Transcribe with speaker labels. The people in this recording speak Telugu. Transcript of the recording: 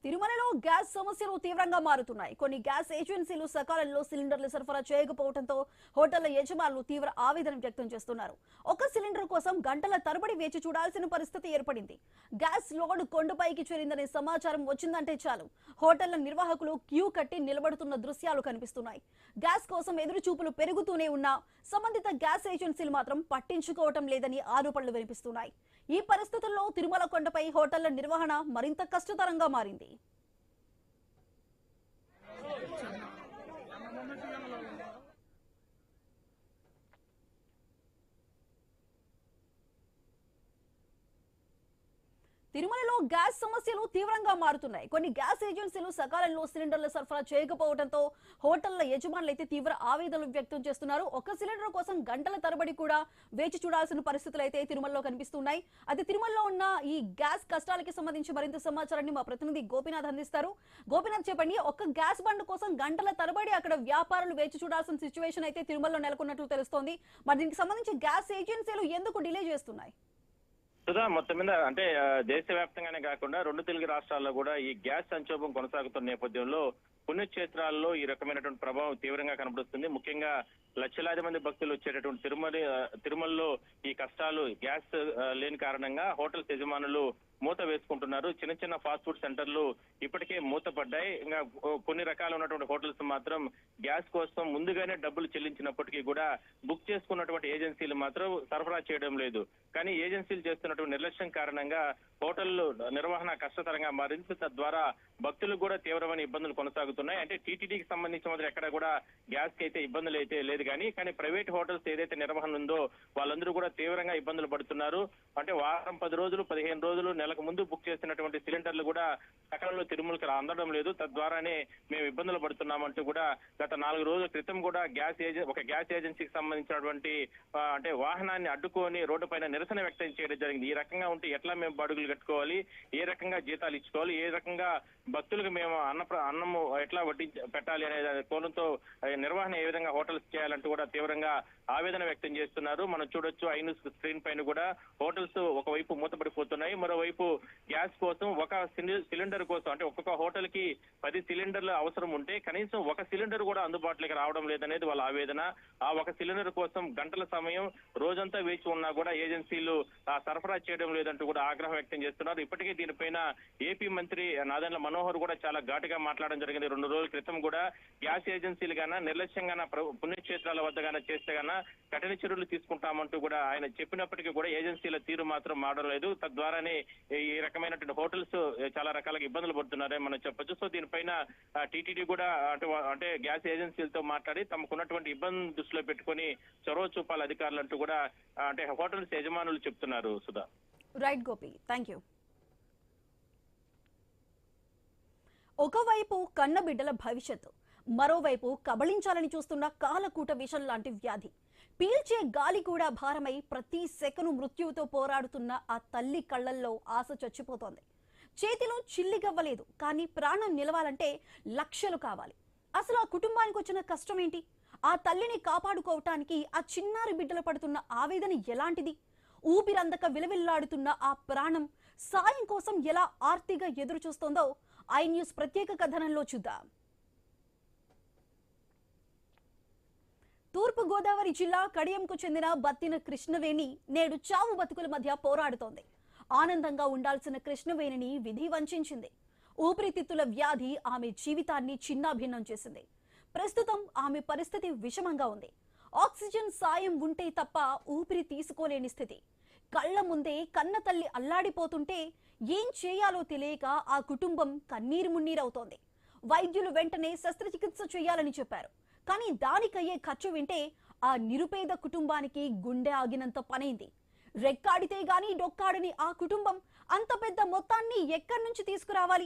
Speaker 1: తిరుమలలో గ్యాస్ సమస్యలు తీవ్రంగా మారుతున్నాయి. కొన్ని గ్యాస్ ఏజెన్సీలు సకాలంలో సిలిండర్లు సరఫరా చేయకపోవడంతో హోటళ్ల యజమానులు తీవ్ర ఆవేదన వ్యక్తం చేస్తున్నారు. ఒక సిలిండర్ కోసం గంటల తరబడి వేచి చూడాల్సిన పరిస్థితి ఏర్పడింది. గ్యాస్ లోడ్ కొండపైకి చేరిందనే సమాచారం వచ్చిందంటే చాలు హోటళ్ల నిర్వాహకులు క్యూ కట్టి నిలబడుతున్న దృశ్యాలు కనిపిస్తున్నాయి. గ్యాస్ కోసం ఎదురుచూపులు పెరుగుతూనే ఉన్నా సంబంధిత గ్యాస్ ఏజెన్సీలు మాత్రం పట్టించుకోవటం లేదని ఆరోపణలు వినిపిస్తున్నాయి. ఈ పరిస్థితుల్లో తిరుమల కొండపై హోటళ్ల నిర్వహణ మరింత కష్టతరంగా మారింది. తిరుమలలో గ్యాస్ సమస్యలు తీవ్రంగా మారుతున్నాయి. కొన్ని గ్యాస్ ఏజెన్సీలు సకాలంలో సిలిండర్లు సరఫరా చేయకపోవడంతో హోటళ్ల యజమానులు అయితే తీవ్ర ఆవేదనలు వ్యక్తం చేస్తున్నారు. ఒక సిలిండర్ కోసం గంటల తరబడి కూడా వేచి చూడాల్సిన పరిస్థితులు అయితే తిరుమలలో కనిపిస్తున్నాయి. అయితే తిరుమలలో ఉన్న ఈ గ్యాస్ కష్టాలకి సంబంధించి మరింత సమాచారాన్ని మా ప్రతినిధి గోపీనాథ్ అందిస్తారు. గోపీనాథ్, చెప్పండి, ఒక్క గ్యాస్ బండ్ కోసం గంటల తరబడి అక్కడ వ్యాపారులు వేచి చూడాల్సిన సిచ్యువేషన్ అయితే తిరుమలలో నెలకొన్నట్లు తెలుస్తోంది. మరి దీనికి సంబంధించి గ్యాస్ ఏజెన్సీలు ఎందుకు డిలే చేస్తున్నాయి?
Speaker 2: సుధా, మొత్తం మీద అంటే దేశవ్యాప్తంగానే కాకుండా రెండు తెలుగు రాష్ట్రాల్లో కూడా ఈ గ్యాస్ సంక్షోభం కొనసాగుతున్న నేపథ్యంలో పుణ్యక్షేత్రాల్లో ఈ రకమైనటువంటి ప్రభావం తీవ్రంగా కనబడుతుంది. ముఖ్యంగా లక్షలాది మంది భక్తులు వచ్చేటటువంటి తిరుమలలో ఈ కష్టాలు గ్యాస్ లేని కారణంగా హోటల్స్ యజమానులు మూత వేసుకుంటున్నారు. చిన్న చిన్న ఫాస్ట్ ఫుడ్ సెంటర్లు ఇప్పటికే మూతపడ్డాయి. ఇంకా కొన్ని రకాల ఉన్నటువంటి హోటల్స్ మాత్రం గ్యాస్ కోసం ముందుగానే డబ్బులు చెల్లించినప్పటికీ కూడా బుక్ చేసుకున్నటువంటి ఏజెన్సీలు మాత్రం సరఫరా చేయడం లేదు. కానీ ఏజెన్సీలు చేస్తున్నటువంటి నిర్లక్ష్యం కారణంగా హోటళ్లు నిర్వహణ కష్టతరంగా మారింది. తద్వారా భక్తులకు కూడా తీవ్రమైన ఇబ్బందులు కొనసాగుతున్నాయి. అంటే టీటీడీకి సంబంధించి మాత్రం ఎక్కడ కూడా గ్యాస్ కి అయితే ఇబ్బందులు అయితే లేదు. కానీ ప్రైవేట్ హోటల్స్ ఏదైతే నిర్వహణ ఉందో వాళ్ళందరూ కూడా తీవ్రంగా ఇబ్బందులు పడుతున్నారు. అంటే వారం 10 రోజులు 15 రోజులు నెలకు ముందు బుక్ చేసినటువంటి సిలిండర్లు కూడా సకాలంలో తిరుమలకి అందడం లేదు. తద్వారానే మేము ఇబ్బందులు పడుతున్నామంటూ కూడా గత 4 రోజుల క్రితం కూడా ఒక గ్యాస్ ఏజెన్సీకి సంబంధించినటువంటి అంటే వాహనాన్ని అడ్డుకొని రోడ్డు పైన నిరసన వ్యక్తం చేయడం జరిగింది. ఈ రకంగా ఉంటే ఎట్లా మేము బడుగులు కట్టుకోవాలి, ఏ రకంగా జీతాలు ఇచ్చుకోవాలి, ఏ రకంగా భక్తులకు మేము అన్నము ఎట్లా పెట్టాలి అనే కోణంతో నిర్వహణ ఏ విధంగా హోటల్స్ చేయాలంటూ కూడా తీవ్రంగా ఆవేదన వ్యక్తం చేస్తున్నారు. మనం చూడొచ్చు ఐన్యూస్ స్క్రీన్ పైన కూడా హోటల్స్ ఒకవైపు మూతపడిపోతున్నాయి, మరోవైపు గ్యాస్ కోసం ఒక సిలిండర్ కోసం అంటే ఒక్కొక్క హోటల్ కి 10 సిలిండర్లు అవసరం ఉంటే కనీసం ఒక సిలిండర్ కూడా అందుబాటులోకి రావడం లేదనేది వాళ్ళ ఆవేదన. ఆ ఒక సిలిండర్ కోసం గంటల సమయం రోజంతా వేచి ఉన్నా కూడా ఏజెన్సీలు సరఫరా చేయడం లేదంటూ కూడా ఆగ్రహం వ్యక్తం చేస్తున్నారు. ఇప్పటికే దీనిపైన ఏపీ మంత్రి నాదెండ్ల మనోహర్ కూడా చాలా ఘాటుగా మాట్లాడడం జరిగింది. 2 రోజుల క్రితం కూడా గ్యాస్ ఏజెన్సీలు గానా నిర్లక్ష్యంగా పుణ్యక్షేత్రాల వద్ద గానా చేస్తే గానా కఠిన చర్యలు తీసుకుంటామంటూ కూడా ఆయన చెప్పినప్పటికీ కూడా ఏజెన్సీల తీరు మాత్రం మారలేదు. తద్వారానే ఈ రకమైనటువంటి హోటల్స్ చాలా రకాలుగా ఇబ్బందులు పడుతున్నారని మనం చెప్పొచ్చు. సో దీనిపైన టీటీడీ కూడా అంటే గ్యాస్ ఏజెన్సీలతో మాట్లాడి తమకున్నటువంటి ఇబ్బంది దృష్టిలో పెట్టుకొని చొరవ చూపాలి అధికారులు అంటూ కూడా అంటే హోటల్స్ యజమానులు చెప్తున్నారు. Sudha.
Speaker 1: Right Gopi, thank you. ఒకవైపు కన్నబిడ్డల భవిష్యత్తు, మరోవైపు కబళించాలని చూస్తున్న కాలకూట విషం లాంటి వ్యాధి, పీల్చే గాలి కూడా భారమై ప్రతి సెకను మృత్యువుతో పోరాడుతున్న ఆ తల్లి కళ్లల్లో ఆశ చచ్చిపోతోంది. చేతిలో చిల్లిగవ్వలేదు, కానీ ప్రాణం నిలవాలంటే లక్షలు కావాలి. అసలు ఆ కుటుంబానికి వచ్చిన కష్టం ఏంటి? ఆ తల్లిని కాపాడుకోవటానికి ఆ చిన్నారి బిడ్డలు పడుతున్న ఆవేదన ఎలాంటిది? ఊపిరందక విలవిల్లాడుతున్న ఆ ప్రాణం సాయం కోసం ఎలా ఆర్తిగా ఎదురు చూస్తోందో ఐ న్యూస్ ప్రత్యేక కథనంలో చూద్దాం. తూర్పు గోదావరి జిల్లా కడియంకు చెందిన బత్తిన కృష్ణవేణి నేడు చావు బతుకుల మధ్య పోరాడుతోంది. ఆనందంగా ఉండాల్సిన కృష్ణవేణిని విధి వంచింది. ఊపిరితిత్తుల వ్యాధి ఆమె జీవితాన్ని చిన్నాభిన్నం చేసింది. ప్రస్తుతం ఆమె పరిస్థితి విషమంగా ఉంది. ఆక్సిజన్ సాయం ఉంటే తప్ప ఊపిరి తీసుకోలేని స్థితి. కళ్ల ముందే కన్న తల్లి అల్లాడిపోతుంటే ఏం చేయాలో తెలియక ఆ కుటుంబం కన్నీరు మున్నీరవుతోంది. వైద్యులు వెంటనే శస్త్రచికిత్స చేయాలని చెప్పారు. కానీ దానికయ్యే ఖర్చు వింటే ఆ నిరుపేద కుటుంబానికి గుండె ఆగినంత పనైంది. రెక్కాడితే గాని డొక్కాడని ఆ కుటుంబం అంత పెద్ద మొత్తాన్ని ఎక్కడి నుంచి తీసుకురావాలి?